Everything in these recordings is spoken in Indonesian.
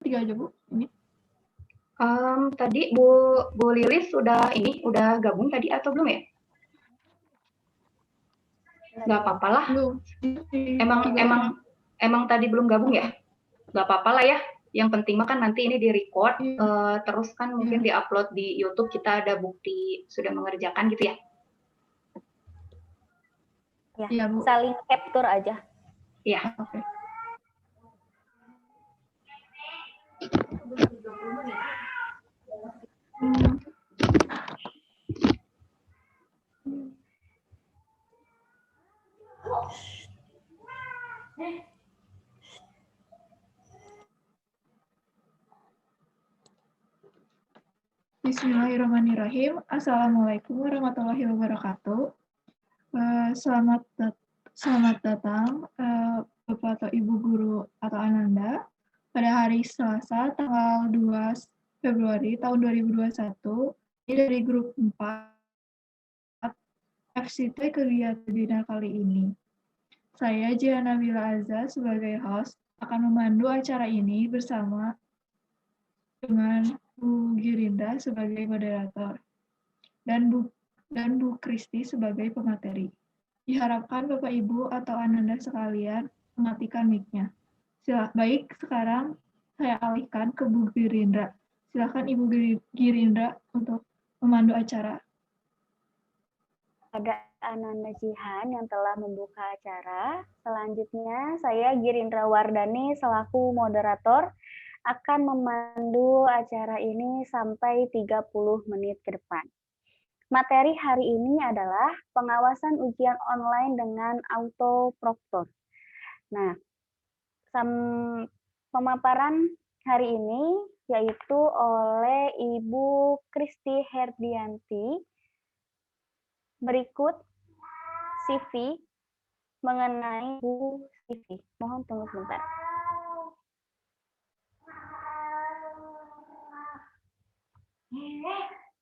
3 aja, Bu, ini. Tadi Bu Lilis udah gabung tadi atau belum ya? Nggak apa-apa lah. Belum. Emang tadi belum gabung ya? Nggak apa-apa lah ya. Yang penting mah kan nanti ini di-record, terus kan mungkin di-upload di YouTube, kita ada bukti sudah mengerjakan gitu ya? Ya, Bu. Saling capture aja. Iya. Oke. Bismillahirrahmanirrahim. Assalamualaikum warahmatullahi wabarakatuh. Selamat datang Bapak atau Ibu Guru atau Ananda pada hari Selasa tanggal 2 Februari tahun 2021. Ini dari grup 4 FCT kegiatan kali ini. Saya Jiana Bila Azza sebagai host akan memandu acara ini bersama dengan Bu Girinda sebagai moderator dan Bu Kristi sebagai pemateri. Diharapkan Bapak Ibu atau Ananda sekalian mematikan mic-nya. Baik, sekarang saya alihkan ke Bu Girindra. Silakan Ibu Girindra untuk memandu acara. Ada Ananda Jihan yang telah membuka acara. Selanjutnya saya Girindra Wardani selaku moderator akan memandu acara ini sampai 30 menit ke depan. Materi hari ini adalah pengawasan ujian online dengan autoproktor. Nah, pemaparan hari ini yaitu oleh Ibu Kristi Herdianti. Berikut CV mengenai Bu CV. Mohon tunggu sebentar.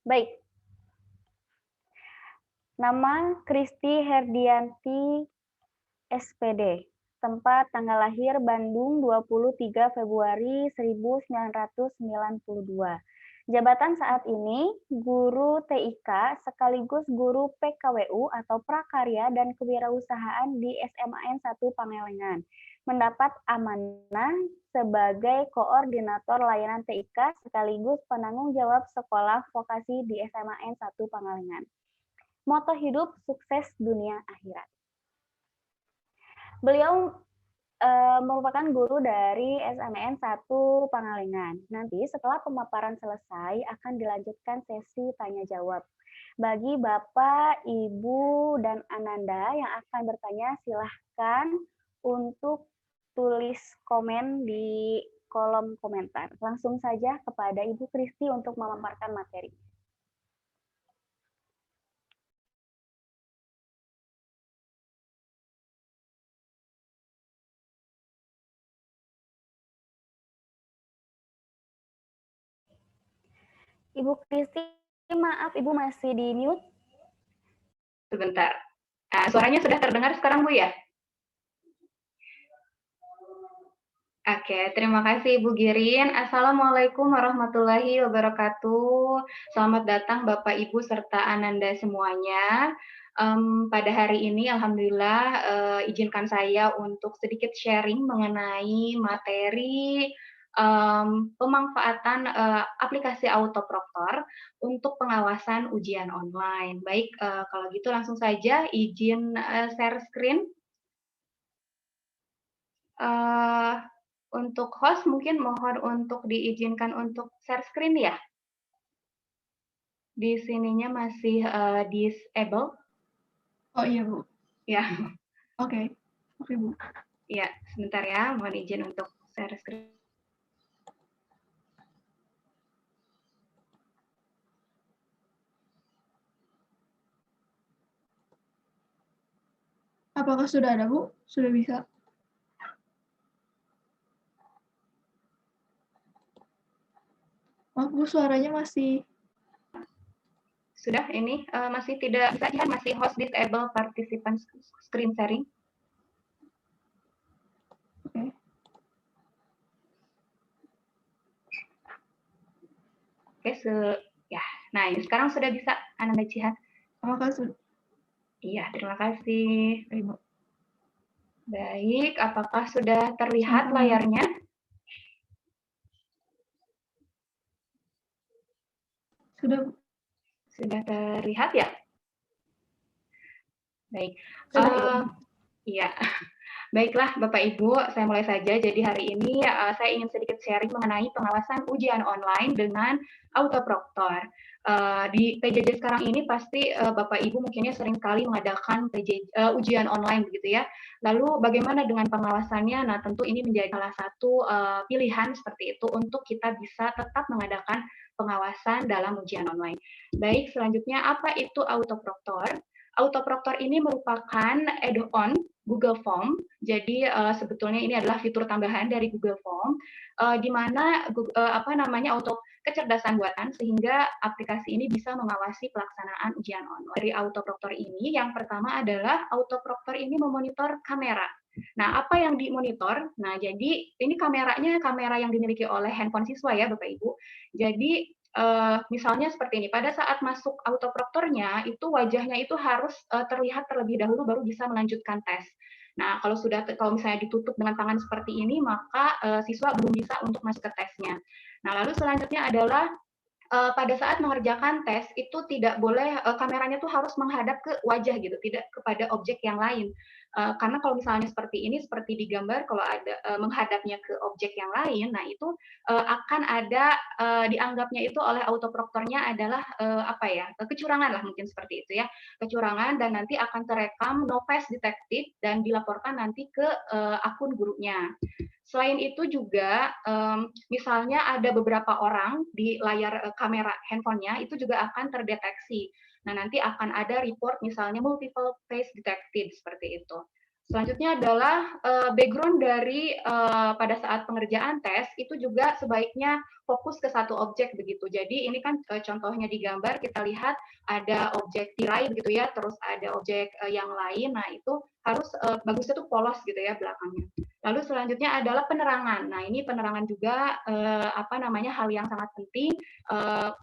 Baik. Nama Kristi Herdianti SPD. Tempat tanggal lahir Bandung 23 Februari 1992. Jabatan saat ini guru TIK sekaligus guru PKWU atau Prakarya dan Kewirausahaan di SMAN 1 Pangalengan. Mendapat amanah sebagai koordinator layanan TIK sekaligus penanggung jawab sekolah vokasi di SMAN 1 Pangalengan. Moto hidup sukses dunia akhirat. Beliau merupakan guru dari SMAN 1 Pangalengan. Nanti setelah pemaparan selesai akan dilanjutkan sesi tanya jawab. Bagi Bapak, Ibu, dan Ananda yang akan bertanya, silahkan untuk tulis komen di kolom komentar. Langsung saja kepada Ibu Kristi untuk memaparkan materi. Ibu Kristi, maaf Ibu masih di mute. Sebentar. Suaranya sudah terdengar sekarang, Bu ya? Oke, terima kasih Ibu Girin. Assalamualaikum warahmatullahi wabarakatuh. Selamat datang Bapak, Ibu, serta Ananda semuanya. Pada hari ini, Alhamdulillah, izinkan saya untuk sedikit sharing mengenai materi pemanfaatan aplikasi autoproktor untuk pengawasan ujian online. Baik, kalau gitu langsung saja izin share screen. Untuk host mungkin mohon untuk diizinkan untuk share screen ya. Di sininya masih disable. Oh iya, Bu. Ya. Oke, Bu. Ya, sebentar ya, mohon izin untuk share screen. Apakah sudah ada, Bu? Sudah bisa? Maaf, Bu, suaranya masih... Sudah, ini masih tidak bisa, masih host disable participant screen sharing. Oke. Oke, ya. Nah, ini sekarang sudah bisa Ananda Cihan. Apakah sudah? Iya, terima kasih. Ibu. Baik, apakah sudah terlihat Sama-sama. layarnya? Sudah. Sudah terlihat ya? Baik. Sudah, Ibu. Iya. Baiklah, Bapak Ibu, saya mulai saja. Jadi hari ini saya ingin sedikit sharing mengenai pengawasan ujian online dengan autoproktor. Di PJJ sekarang ini pasti Bapak Ibu mungkinnya sering sekali mengadakan ujian online begitu ya. Lalu bagaimana dengan pengawasannya? Nah, tentu ini menjadi salah satu pilihan seperti itu untuk kita bisa tetap mengadakan pengawasan dalam ujian online. Baik, selanjutnya apa itu autoproktor? Autoproktor ini merupakan add-on Google Form. Jadi sebetulnya ini adalah fitur tambahan dari Google Form, di mana untuk kecerdasan buatan sehingga aplikasi ini bisa mengawasi pelaksanaan ujian online. Dari autoproktor ini, yang pertama adalah autoproktor ini memonitor kamera. Nah, apa yang dimonitor? Nah, jadi ini kameranya kamera yang dimiliki oleh handphone siswa ya, Bapak Ibu. Jadi misalnya seperti ini, pada saat masuk autoproktornya itu wajahnya itu harus terlihat terlebih dahulu baru bisa melanjutkan tes. Nah, kalau misalnya ditutup dengan tangan seperti ini, maka siswa belum bisa untuk masuk ke tesnya. Nah, lalu selanjutnya adalah pada saat mengerjakan tes itu tidak boleh kameranya tuh harus menghadap ke wajah gitu, tidak kepada objek yang lain. Karena kalau misalnya seperti ini, seperti di gambar, kalau ada menghadapnya ke objek yang lain, nah itu akan ada dianggapnya itu oleh autoproktornya adalah kecurangan lah mungkin seperti itu ya, kecurangan dan nanti akan terekam no face detected dan dilaporkan nanti ke akun gurunya. Selain itu juga, misalnya ada beberapa orang di layar kamera handphonenya itu juga akan terdeteksi. Nah, nanti akan ada report misalnya multiple face detected seperti itu. Selanjutnya adalah background dari pada saat pengerjaan tes itu juga sebaiknya fokus ke satu objek begitu. Jadi ini kan contohnya di gambar kita lihat ada objek tirai begitu ya, terus ada objek yang lain. Nah, itu harus bagusnya tuh polos gitu ya belakangnya. Lalu selanjutnya adalah penerangan. Nah, ini penerangan juga hal yang sangat penting,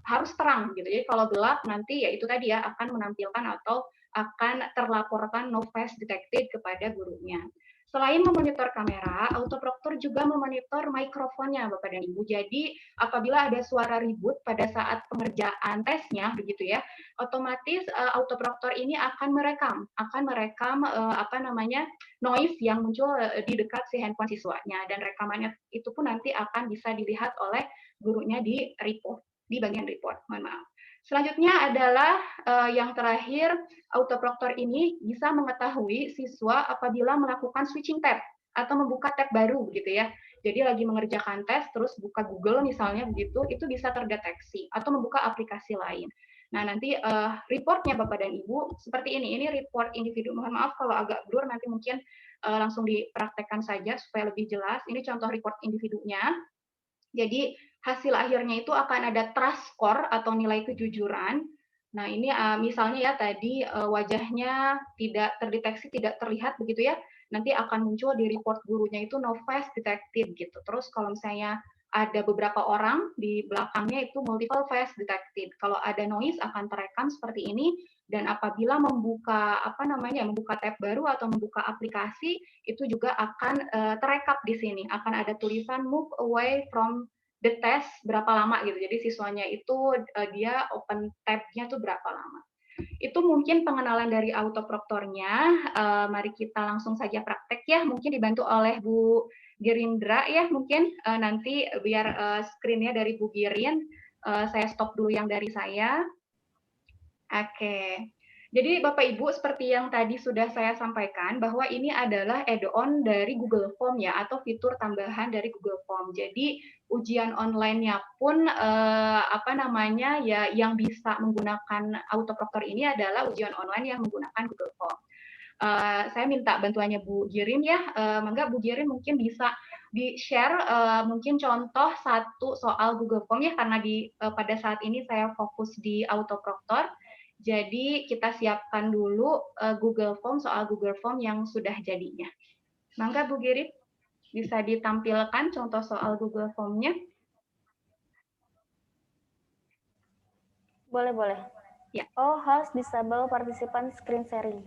harus terang gitu. Jadi kalau gelap nanti ya itu tadi ya akan menampilkan atau akan terlaporkan no face detected kepada gurunya. Selain memonitor kamera, autoproktor juga memonitor mikrofonnya Bapak dan Ibu. Jadi apabila ada suara ribut pada saat pengerjaan tesnya begitu ya, otomatis autoproktor ini akan merekam noise yang muncul di dekat si handphone siswanya, dan rekamannya itu pun nanti akan bisa dilihat oleh gurunya di report, di bagian report. Mohon maaf. Selanjutnya adalah yang terakhir, autoproktor ini bisa mengetahui siswa apabila melakukan switching tab atau membuka tab baru begitu ya. Jadi lagi mengerjakan tes terus buka Google misalnya begitu, itu bisa terdeteksi atau membuka aplikasi lain. Nah, nanti reportnya Bapak dan Ibu seperti ini. Ini report individu. Mohon maaf kalau agak blur, nanti mungkin langsung dipraktekkan saja supaya lebih jelas. Ini contoh report individunya. Jadi hasil akhirnya itu akan ada trust score atau nilai kejujuran. Nah, ini misalnya ya tadi wajahnya tidak terdeteksi, tidak terlihat begitu ya. Nanti akan muncul di report gurunya itu no face detected gitu. Terus kalau misalnya ada beberapa orang di belakangnya itu multiple face detected. Kalau ada noise akan terekam seperti ini, dan apabila membuka membuka tab baru atau membuka aplikasi itu juga akan terekap di sini. Akan ada tulisan move away from the test berapa lama gitu. Jadi siswanya itu dia open tab-nya tuh berapa lama. Itu mungkin pengenalan dari autoproktornya. Mari kita langsung saja praktek ya. Mungkin dibantu oleh Bu Girindra ya mungkin nanti biar screen-nya dari Bu Girin. Saya stop dulu yang dari saya. Oke. Jadi Bapak Ibu seperti yang tadi sudah saya sampaikan bahwa ini adalah add-on dari Google Form ya, atau fitur tambahan dari Google Form. Jadi ujian online-nya pun yang bisa menggunakan autoproktor ini adalah ujian online yang menggunakan Google Form. Saya minta bantuannya Bu Girin ya. Mangga Bu Girin mungkin bisa di-share mungkin contoh satu soal Google Form ya, karena pada saat ini saya fokus di autoproktor. Jadi kita siapkan dulu Google Form, soal Google Form yang sudah jadinya. Mangga Bu Girin bisa ditampilkan contoh soal Google Form-nya. Boleh, boleh. Ya. Oh, host disable participant screen sharing.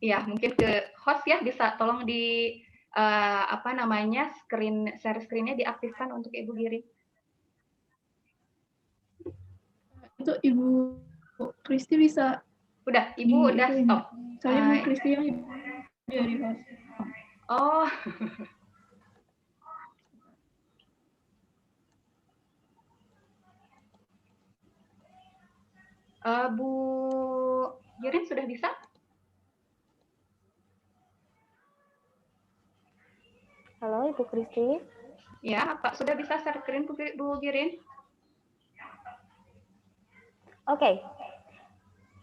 Ya, mungkin ke host ya, bisa tolong di apa namanya share screen-nya diaktifkan untuk Ibu Giring. Itu Ibu Kristi bisa. Udah, Ibu udah stop. Soalnya Ibu Kristi yang dari host. Oh. Bu Giring sudah bisa? Halo, Ibu Kristi. Ya, Pak sudah bisa share screen Bu Giring? Oke.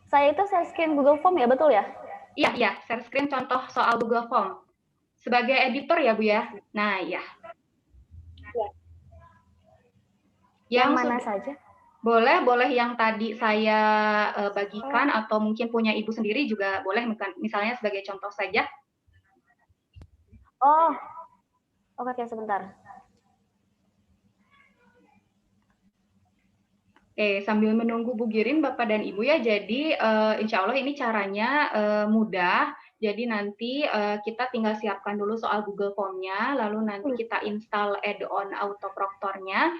Saya itu share screen Google Form ya, betul ya? Iya, share screen contoh soal Google Form. Sebagai editor ya, Bu ya? Nah, ya. Yang mana saja? Boleh yang tadi saya bagikan atau mungkin punya Ibu sendiri juga boleh, misalnya sebagai contoh saja. Oh, oke, sebentar. Sambil menunggu Bu Girin, Bapak dan Ibu ya, jadi insya Allah ini caranya mudah. Jadi nanti kita tinggal siapkan dulu soal Google Form-nya, lalu nanti kita install add-on autoproctor-nya.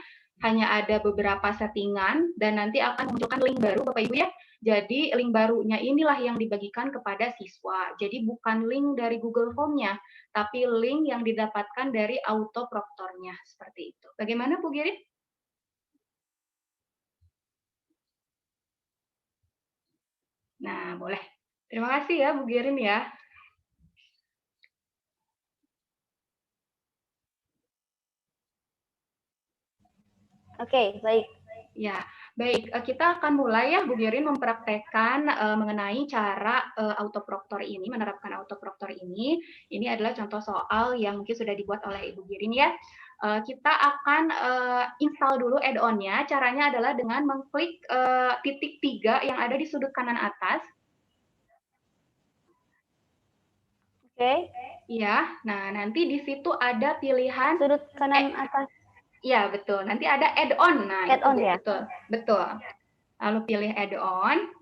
Hanya ada beberapa settingan, dan nanti akan munculkan link baru, Bapak Ibu ya. Jadi link barunya inilah yang dibagikan kepada siswa. Jadi bukan link dari Google Form-nya, tapi link yang didapatkan dari autoproctor-nya, seperti itu. Bagaimana Bu Girin? Nah, boleh. Terima kasih ya, Bu Girin ya. Oke, baik. Ya, baik. Kita akan mulai ya, Bu Girin, mempraktekkan mengenai cara autoproctor ini, menerapkan autoproctor ini. Ini adalah contoh soal yang mungkin sudah dibuat oleh Ibu Girin ya. Kita akan install dulu add-on-nya. Caranya adalah dengan mengklik titik 3 yang ada di sudut kanan atas. Oke. Iya, nah nanti di situ ada pilihan sudut kanan atas. Iya, betul. Nanti ada add-on. Nah, add-on itu ya? Betul. Lalu pilih add-on.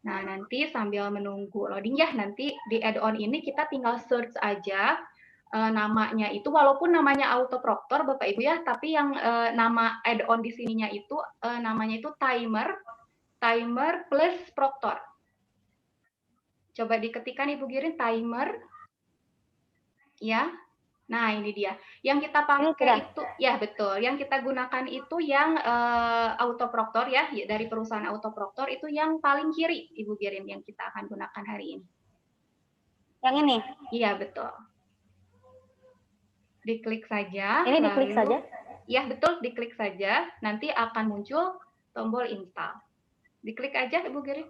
Nah, nanti sambil menunggu loading ya, nanti di add-on ini kita tinggal search aja namanya itu, walaupun namanya autoproctor Bapak Ibu ya, tapi yang nama add-on di sininya itu namanya itu timer plus proctor. Coba diketikkan Ibu Girin, timer. Ya. Nah, ini dia. Yang kita pakai itu, ya betul. Yang kita gunakan itu yang autoproctor ya, dari perusahaan autoproctor itu yang paling kiri, Ibu Girin, yang kita akan gunakan hari ini. Yang ini? Iya, betul. Diklik saja. Ini diklik saja? Ya, betul. Diklik saja. Nanti akan muncul tombol install. Diklik aja, Ibu Girin.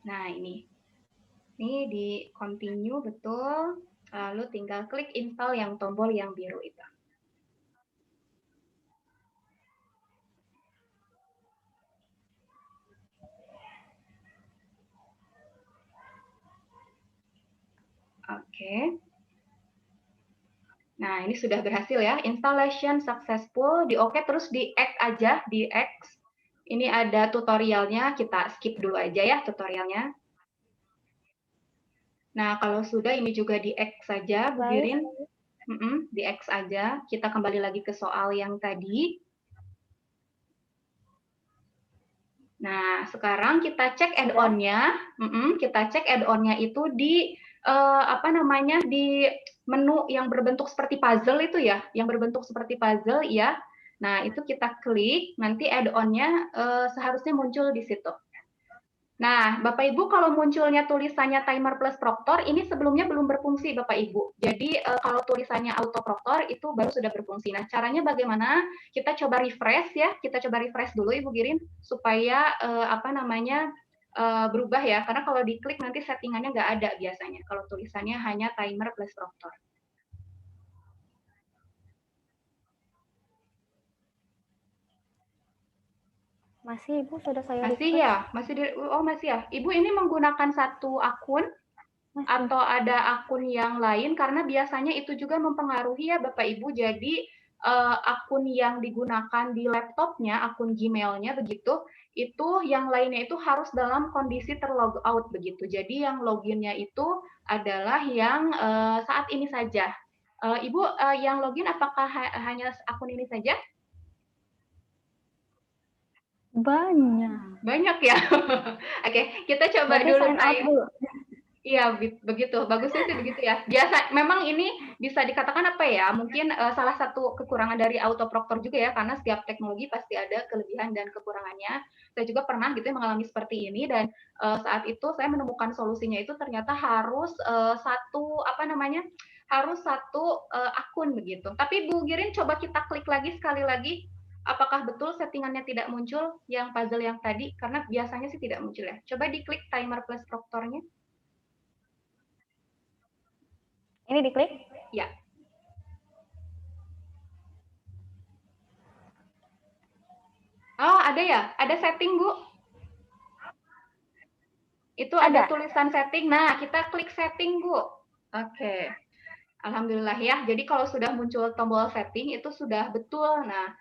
Nah, ini di continue, betul. Lalu tinggal klik install yang tombol yang biru itu. Oke. Nah, ini sudah berhasil ya. Installation successful. Di oke, terus di X aja, di X. Ini ada tutorialnya, kita skip dulu aja ya tutorialnya. Nah, kalau sudah ini juga di X saja, Bu Girin. Di X aja. Kita kembali lagi ke soal yang tadi. Nah, sekarang kita cek add-on-nya. Kita cek add-on-nya itu di di menu yang berbentuk seperti puzzle itu ya, yang berbentuk seperti puzzle ya. Nah, itu kita klik, nanti add-on-nya seharusnya muncul di situ. Nah, Bapak Ibu, kalau munculnya tulisannya timer plus proctor, ini sebelumnya belum berfungsi, Bapak Ibu. Jadi, kalau tulisannya autoproctor, itu baru sudah berfungsi. Nah, caranya bagaimana? Kita coba refresh ya, kita coba refresh dulu, Ibu Girin, supaya berubah ya. Karena kalau diklik nanti settingannya nggak ada biasanya, kalau tulisannya hanya timer plus proctor. Masih, Ibu, sudah saya Masih refresh. ya? Masih ya? Ibu ini menggunakan satu akun? atau ada akun yang lain, karena biasanya itu juga mempengaruhi ya Bapak Ibu. Jadi akun yang digunakan di laptopnya, akun Gmail-nya begitu, itu yang lainnya itu harus dalam kondisi terlog out begitu. Jadi yang loginnya itu adalah yang saat ini saja. Ibu yang login apakah hanya akun ini saja? Banyak. Banyak ya. Oke, kita coba Berarti dulu sign out dulu. Iya, begitu. Bagusnya sih begitu ya. Biasa, memang ini bisa dikatakan apa ya? Mungkin salah satu kekurangan dari autoproctor juga ya, karena setiap teknologi pasti ada kelebihan dan kekurangannya. Saya juga pernah gitu ya mengalami seperti ini dan saat itu saya menemukan solusinya itu ternyata harus satu apa namanya? Harus satu akun begitu. Tapi Bu Girin coba kita klik lagi sekali lagi. Apakah betul settingannya tidak muncul yang puzzle yang tadi? Karena biasanya sih tidak muncul ya. Coba diklik timer plus proctornya. Ini diklik? Ya. Oh, ada ya? Ada setting, Bu? Itu ada tulisan setting. Nah, kita klik setting, Bu. Oke. Alhamdulillah ya. Jadi kalau sudah muncul tombol setting itu sudah betul. Nah,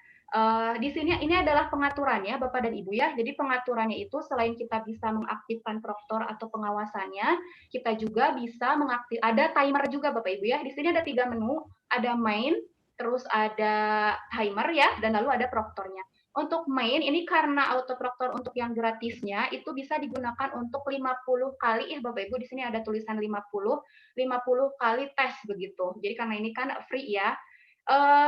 di sini ini adalah pengaturannya Bapak dan Ibu ya. Jadi pengaturannya itu selain kita bisa mengaktifkan proktor atau pengawasannya, kita juga bisa ada timer juga Bapak Ibu ya. Di sini ada 3 menu, ada main, terus ada timer ya, dan lalu ada proktornya. Untuk main ini karena autoproctor untuk yang gratisnya itu bisa digunakan untuk 50 kali ya Bapak Ibu, di sini ada tulisan 50 kali tes begitu. Jadi karena ini kan free ya.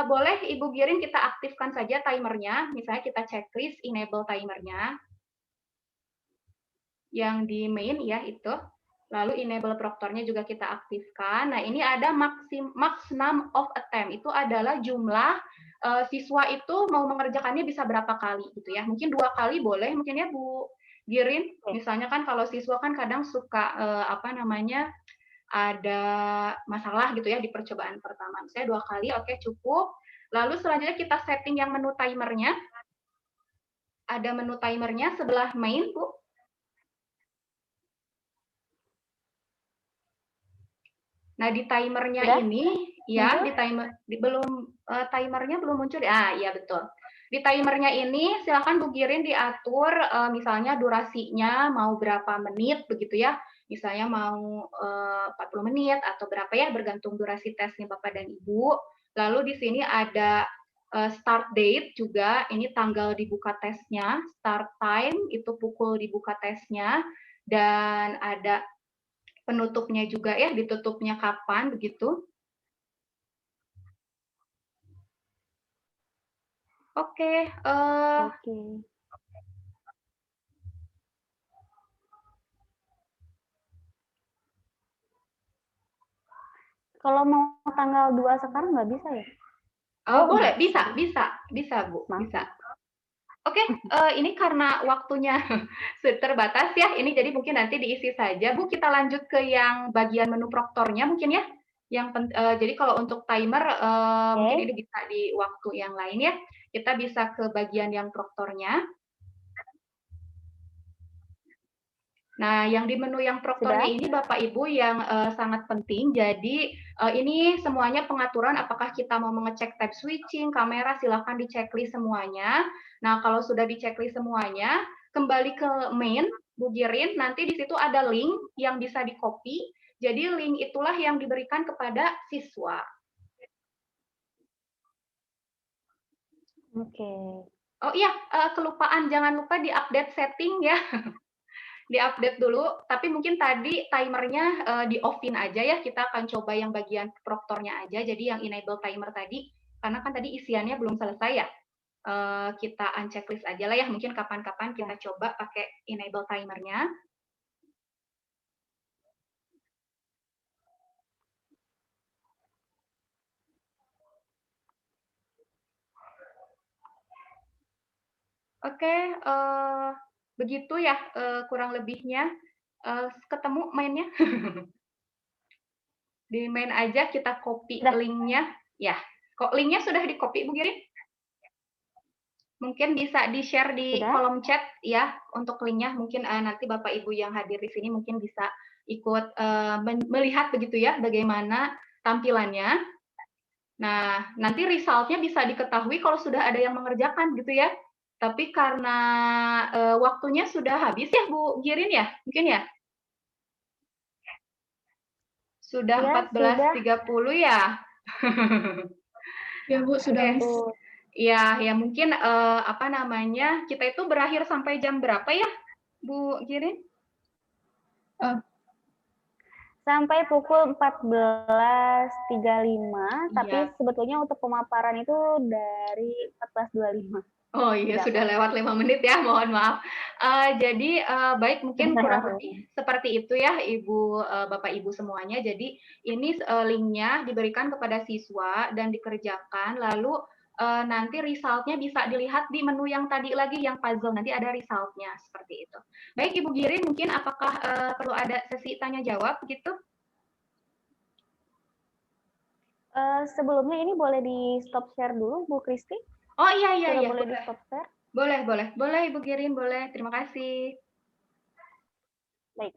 Boleh Ibu Giring kita aktifkan saja timernya, misalnya kita checklist enable timernya yang di main ya itu. Lalu enable proctornya juga kita aktifkan. Nah, ini ada max number of attempt. Itu adalah jumlah siswa itu mau mengerjakannya bisa berapa kali gitu ya. Mungkin 2 kali boleh mungkin ya Bu Girin. Misalnya kan kalau siswa kan kadang suka apa namanya ada masalah gitu ya di percobaan pertama. Misalnya 2 kali, oke cukup. Lalu selanjutnya kita setting yang menu timernya. Ada menu timernya sebelah main, Bu. Nah, di timernya ini ya, di timernya belum muncul. Ah, iya betul. Di timernya ini silakan Bu Girin diatur misalnya durasinya mau berapa menit begitu ya. Misalnya mau 40 menit atau berapa ya bergantung durasi tesnya Bapak dan Ibu. Lalu di sini ada start date juga, ini tanggal dibuka tesnya, start time itu pukul dibuka tesnya, dan ada penutupnya juga ya, ditutupnya kapan begitu. Oke. Kalau mau tanggal 2 sekarang nggak bisa ya? Boleh, bisa Bu, bisa. Oke, ini karena waktunya terbatas ya, ini jadi mungkin nanti diisi saja. Bu, kita lanjut ke yang bagian menu proktornya mungkin ya. Jadi kalau untuk timer, mungkin ini bisa di waktu yang lain ya. Kita bisa ke bagian yang proktornya. Nah, yang di menu yang proktornya ini Bapak Ibu yang sangat penting. Jadi ini semuanya pengaturan apakah kita mau mengecek tab switching, kamera, silahkan di checklist semuanya. Nah, kalau sudah di checklist semuanya, kembali ke main, Bu Girin, nanti di situ ada link yang bisa di-copy. Jadi link itulah yang diberikan kepada siswa. Oke. Oh iya, kelupaan, jangan lupa di-update setting ya. Di-update dulu, tapi mungkin tadi timernya di-off-in aja ya, kita akan coba yang bagian proktornya aja, jadi yang enable timer tadi, karena kan tadi isiannya belum selesai ya, kita unchecklist aja lah ya, mungkin kapan-kapan kita coba pakai enable timernya. Oke, begitu ya kurang lebihnya, ketemu mainnya? Di main aja kita copy linknya, ya. Kok linknya sudah di-copy Bu Girin? Mungkin bisa di-share di kolom chat ya untuk linknya. Mungkin nanti Bapak Ibu yang hadir di sini mungkin bisa ikut melihat begitu ya bagaimana tampilannya. Nah, nanti resultnya bisa diketahui kalau sudah ada yang mengerjakan gitu ya. Tapi karena waktunya sudah habis ya Bu Girin ya, mungkin ya? Sudah Ya, 14.30 ya? Ya Bu, sudah Oke. habis. Ya, ya mungkin apa namanya, kita itu berakhir sampai jam berapa ya, Bu Girin? sampai pukul 14.35, tapi Iya. sebetulnya untuk pemaparan itu dari 14.25. Oh iya, Tidak sudah lewat 5 menit ya, mohon maaf. Jadi baik mungkin kurang lebih seperti itu ya Ibu, Bapak Ibu semuanya. Jadi ini link-nya diberikan kepada siswa dan dikerjakan, lalu nanti result-nya bisa dilihat di menu yang tadi lagi, yang puzzle, nanti ada result-nya, seperti itu. Baik Ibu Girin, mungkin apakah perlu ada sesi tanya jawab gitu? Sebelumnya ini boleh di stop share dulu, Bu Kristi? Oh iya, Sudah iya. boleh di stop share? Boleh, boleh. Boleh Ibu Girin, boleh. Terima kasih. Baik.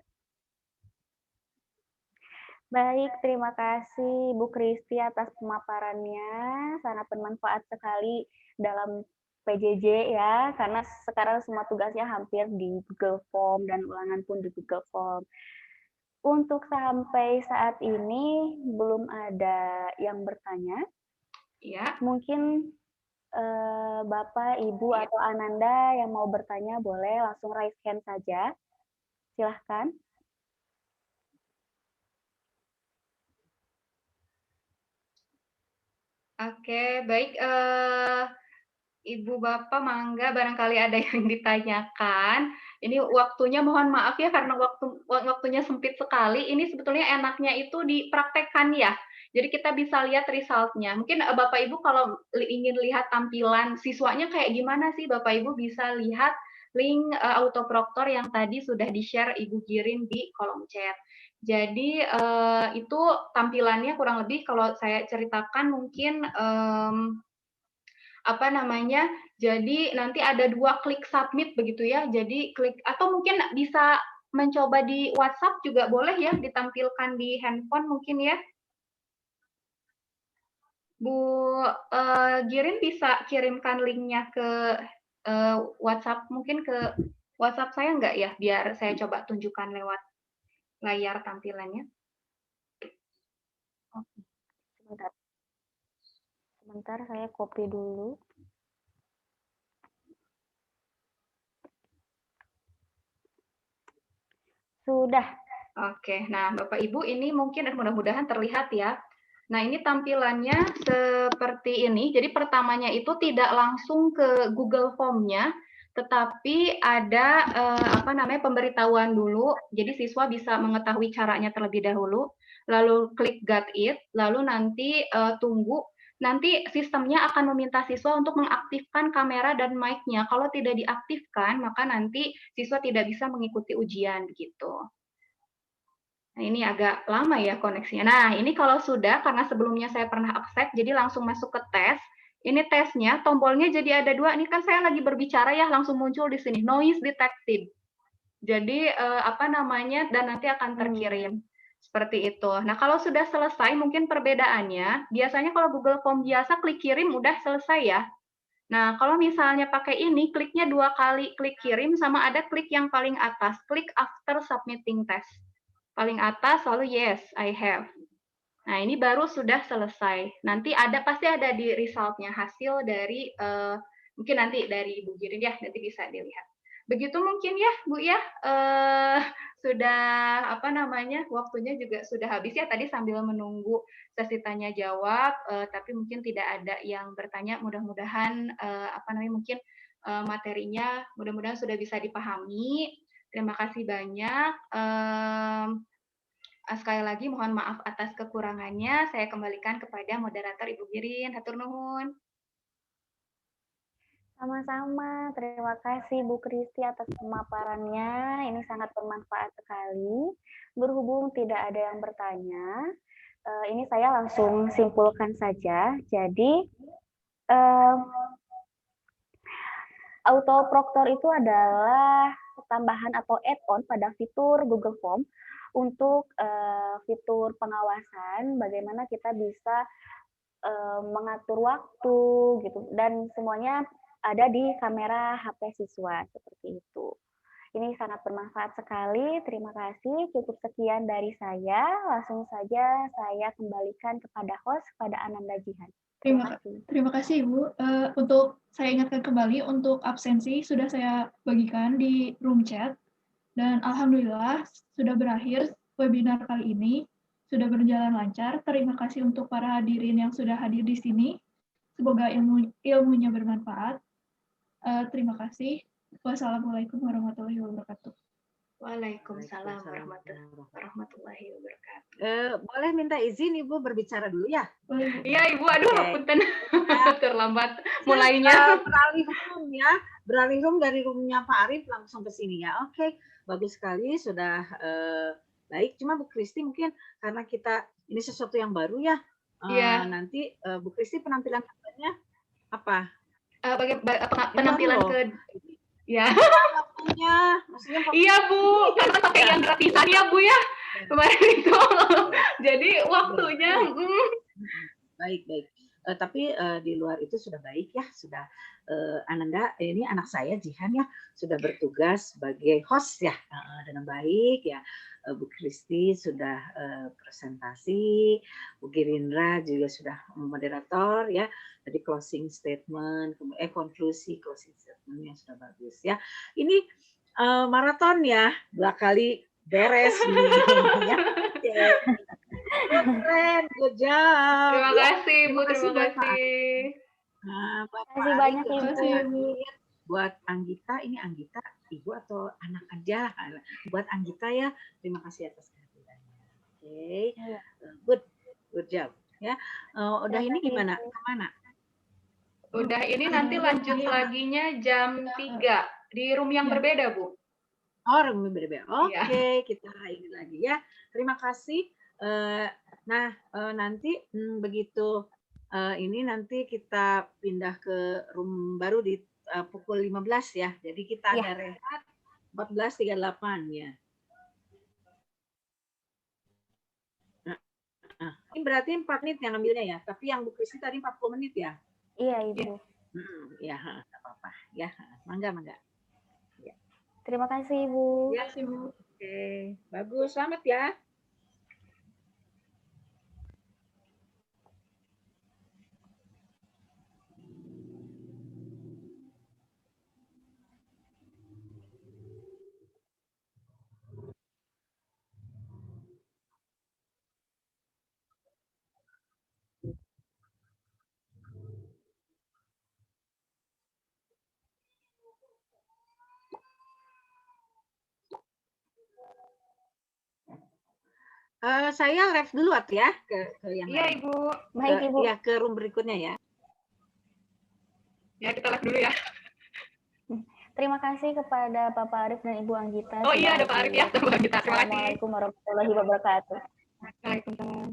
Baik, terima kasih Bu Kristi atas pemaparannya. Sangat bermanfaat sekali dalam PJJ ya, karena sekarang semua tugasnya hampir di Google Form dan ulangan pun di Google Form. Untuk sampai saat ini belum ada yang bertanya. Ya. Mungkin Bapak, Ibu, atau Ananda yang mau bertanya boleh langsung raise hand saja. Silahkan. Oke, baik. Ibu Bapak mangga barangkali ada yang ditanyakan. Ini waktunya mohon maaf ya karena waktunya sempit sekali. Ini sebetulnya enaknya itu dipraktekkan ya. Jadi kita bisa lihat result-nya. Mungkin Bapak Ibu kalau ingin lihat tampilan siswanya kayak gimana sih, Bapak Ibu bisa lihat link autoproktor yang tadi sudah di-share Ibu Girin di kolom chat. Jadi itu tampilannya kurang lebih kalau saya ceritakan mungkin apa namanya, jadi nanti ada 2 klik submit begitu ya. Jadi klik atau mungkin bisa mencoba di WhatsApp juga boleh ya, ditampilkan di handphone mungkin ya. Bu Girin bisa kirimkan linknya ke WhatsApp, mungkin ke WhatsApp saya nggak ya, biar saya coba tunjukkan lewat layar tampilannya. Oke, sebentar. Sebentar, saya copy dulu. Sudah. Oke, nah Bapak Ibu ini mungkin mudah-mudahan terlihat ya. Nah ini tampilannya seperti ini. Jadi pertamanya itu tidak langsung ke Google Form-nya, tetapi ada apa namanya pemberitahuan dulu. Jadi siswa bisa mengetahui caranya terlebih dahulu, lalu klik Got It, lalu nanti tunggu. Nanti sistemnya akan meminta siswa untuk mengaktifkan kamera dan mic-nya. Kalau tidak diaktifkan, maka nanti siswa tidak bisa mengikuti ujian gitu. Nah, ini agak lama ya koneksinya. Nah, ini kalau sudah, karena sebelumnya saya pernah accept, jadi langsung masuk ke tes. Ini tesnya, tombolnya jadi ada 2. Ini kan saya lagi berbicara ya, langsung muncul di sini, noise detected. Jadi, apa namanya, dan nanti akan terkirim. Seperti itu. Nah, kalau sudah selesai, mungkin perbedaannya, biasanya kalau Google Form biasa, klik kirim, udah selesai ya. Nah, kalau misalnya pakai ini, kliknya 2 kali, klik kirim, sama ada klik yang paling atas, klik after submitting test. Paling atas lalu yes, I have. Nah, ini baru sudah selesai. Nanti pasti ada di result-nya hasil dari mungkin nanti dari Ibu Girin ya, nanti bisa dilihat. Begitu mungkin ya, Bu ya. Sudah apa namanya? Waktunya juga sudah habis ya tadi sambil menunggu sesi tanya jawab, tapi mungkin tidak ada yang bertanya. Mudah-mudahan apa namanya? Mungkin materinya mudah-mudahan sudah bisa dipahami. Terima kasih banyak. Sekali lagi mohon maaf atas kekurangannya. Saya kembalikan kepada moderator Ibu Girin. Hatur nuhun. Sama-sama. Terima kasih Bu Kristi atas pemaparannya. Ini sangat bermanfaat sekali. Berhubung tidak ada yang bertanya, ini saya langsung simpulkan saja. Jadi, autoproktor itu adalah tambahan atau add-on pada fitur Google Form untuk fitur pengawasan, bagaimana kita bisa mengatur waktu gitu, dan semuanya ada di kamera HP siswa seperti itu. Ini sangat bermanfaat sekali. Terima kasih. Cukup sekian dari saya. Langsung saja saya kembalikan kepada host, kepada Ananda Jihan. Terima kasih Ibu. Untuk saya ingatkan kembali, untuk absensi sudah saya bagikan di room chat, dan alhamdulillah sudah berakhir webinar kali ini, sudah berjalan lancar. Terima kasih untuk para hadirin yang sudah hadir di sini. Semoga ilmunya bermanfaat. Terima kasih. Wassalamualaikum warahmatullahi wabarakatuh. Waalaikumsalam warahmatullahi wabarakatuh. Boleh minta izin Ibu berbicara dulu ya? Iya Ibu, aduh punten terlambat mulainya. Beralih room dari roomnya Pak Arif langsung ke sini ya. Oke, bagus sekali, sudah baik. Cuma Bu Kristi mungkin karena kita ini sesuatu yang baru ya. Nanti Bu Kristi penampilan katanya apa? Penampilan ke ya. Waktunya, maksudnya iya Bu, karena pakai yang gratisan ya Bu ya kemarin itu. Jadi waktunya. Baik. Tapi di luar itu sudah baik ya, sudah Ananda, ini anak saya Jihan ya, sudah bertugas sebagai host ya dengan baik ya. Bu Kristi sudah presentasi, Bu Girindra juga sudah moderator ya. Tadi closing statement, konklusi closing statementnya sudah bagus ya. Ini maraton ya, 2 kali beres nih. Ya. Keren, good job. Terima kasih Bu, terima kasih. Terima kasih banyak Ibu. Buat Anggita, ini Anggita Ibu atau anak aja? Buat Anggita ya, terima kasih atas kehadirannya. Oke, good job. Ya, udah ini gimana? Kemana? Udah ini nanti lanjut laginya jam 3 di room yang berbeda Bu. Oh, room berbeda. Oke, kita ini lagi ya. Terima kasih. Nah, nanti begitu ini nanti kita pindah ke room baru di pukul 15 ya. Jadi kita ada rehat 14.38 ya. Ini berarti 4 menit yang ambilnya ya. Tapi yang Bu Kristi tadi 40 menit ya. Iya Ibu. Ya, nggak apa-apa. Ya, mangga. Ya. Terima kasih Ibu. Ya, Bu. Oke, bagus. Selamat ya. Saya live dulu ya ke yang Iya Ibu. Baik Ibu. Ya ke room berikutnya ya. Ya kita live dulu ya. Terima kasih kepada Bapak Arif dan Ibu Anggita. Oh iya ada Pak Arif ya, Terima kasih. Assalamualaikum warahmatullahi wabarakatuh. Waalaikumsalam.